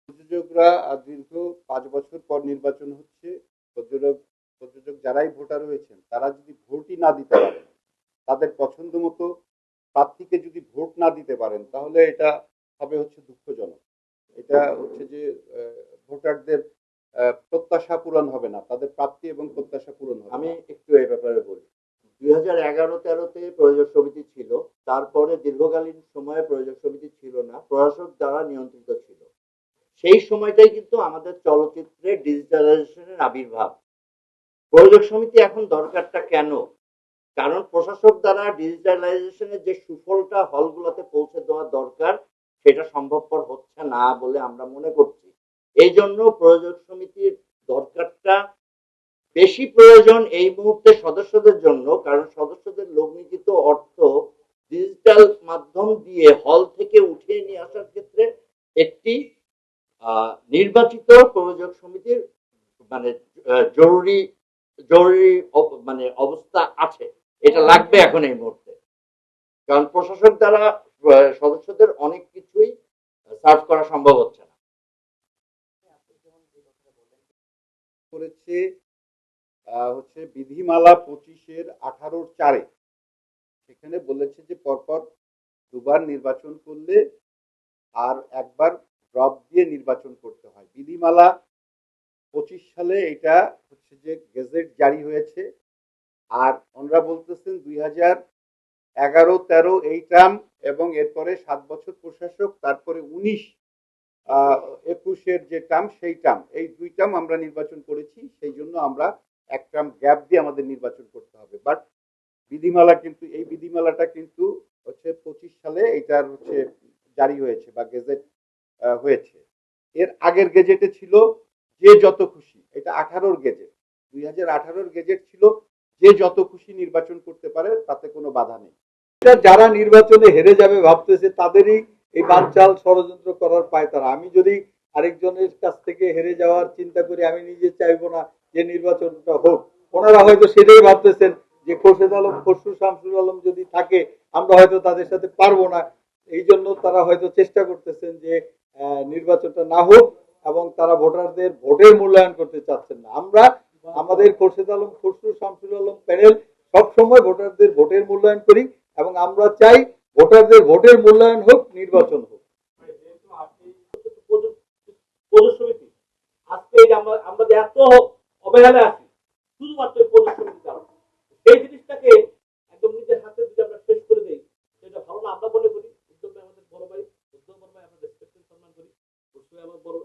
প্রযোজকরা দীর্ঘ ৫ বছর পর নির্বাচন হচ্ছে। প্রযোজক প্রযোজক যারাই ভোটার হয়েছেন তারা যদি ভোটই না দিতে পারেন, তাদের পছন্দ মতো প্রার্থীকে যদি ভোট না দিতে পারেন, তাহলে এটা হবে হচ্ছে দুঃখজনক। এটা হচ্ছে যে ভোটারদের প্রত্যাশা পূরণ হবে না, তাদের প্রাপ্তি এবং প্রত্যাশা পূরণ হবে আমি না। একটু এই ব্যাপারে বলি। 2011-13-তে প্রযোজক সমিতি ছিল, তারপরে দীর্ঘকালীন সময়ে প্রযোজক সমিতি ছিল না, প্রশাসক দ্বারা নিয়ন্ত্রিত ছিল। সেই সময়টাই কিন্তু আমাদের চলচ্চিত্রে ডিজিটালাইজেশনের আবির্ভাব। প্রযোজক সমিতি এখন দরকারটা কেন? কারণ প্রশাসক দ্বারা ডিজিটালাইজেশনের যে সুফলটা হলগুলোতে পৌঁছে দেওয়া দরকার, সেটা সম্ভবপর হচ্ছে না বলে আমরা মনে করছি। এই জন্য প্রযোজক সমিতির দরকারটা বেশি প্রয়োজন এই মুহূর্তে সদস্যদের জন্য, কারণ সদস্যদের লগ্নিকৃত অর্থ ডিজিটাল মাধ্যম দিয়ে হল থেকে উঠিয়ে নিয়ে আসার ক্ষেত্রে একটি নির্বাচিত প্রযোজক সমিতির মানে জরুরি জরুরি মানে অবস্থা আছে। এটা লাগবে এখন এই মুহূর্তে, কারণ প্রশাসক দ্বারা সদস্যদের অনেক কিছুই সার্ভ করা সম্ভব হচ্ছে না। করেছে হচ্ছে বিধিমালা 25-এর 18-4-এ, সেখানে বলেছে যে পরপর দুবার নির্বাচন করলে আর একবার ড্রপ দিয়ে নির্বাচন করতে হয়। বিধিমালা 25 সালে এটা হচ্ছে যে গেজেট জারি হয়েছে। আর ওনারা বলতেছেন 2011-13 এই টার্ম এবং এরপরে 7 বছর প্রশাসক, তারপরে 19-21-এর যে টার্ম, সেই টার্ম, এই 2 টার্ম আমরা নির্বাচন করেছি, সেই জন্য আমরা এক টার্ম গ্যাপ দিয়ে আমাদের নির্বাচন করতে হবে। বাট বিধিমালা কিন্তু, এই বিধিমালাটা কিন্তু হচ্ছে 25 সালে এটার হচ্ছে জারি হয়েছে বা গেজেট হয়েছে। এর আগের গেজেটে ছিল যে যত খুশি, এটা 18-র গেজেট, 2018-র গেজেট ছিল যে যত খুশি নির্বাচন করতে পারে, তাতে কোনো বাধা নেই। যারা নির্বাচনে হেরে যাবে ভাবতেছে তাদেরই এই বানচাল ষড়যন্ত্র করার পায়তারা। আমি যদি আরেকজনের কাছ থেকে হেরে যাওয়ার চিন্তা করি, আমি নিজে চাইবো না যে নির্বাচনটা হোক। ওনারা হয়তো সেটাই ভাবতেছেন যে খোরশেদ আলম, খসরু শামসুল আলম যদি থাকে আমরা হয়তো তাদের সাথে পারবো না। এই জন্য তারা হয়তো চেষ্টা করতেছেন যে নির্বাচনটা না হোক, এবং তারা ভোটারদের ভোটের মূল্যায়ন করতে চাচ্ছেন না। আমরা আমাদের খোরশেদ আলম, খসরু শামসুল আলম প্যানেল সবসময় ভোটারদের ভোটের মূল্যায়ন করি, এবং আমরা চাই ভোটারদের ভোটের মূল্যায়ন হোক, নির্বাচন হোক। সমিতি আজকে আমরা এত অবহেলা আছি শুধুমাত্র প্রযোজক সমিতির কারণে। সেই জিনিসটাকে একদম নিজের হাতে যদি আমরা শেষ করে দিই, সেটা ভালো না আমরা মনে করি। উদ্যোগ আমাদের বড় ভাই, উদ্যোগ বড় ভাই, আমরা রেসপেক্ট সম্মান করি, অবশ্যই আমার বড়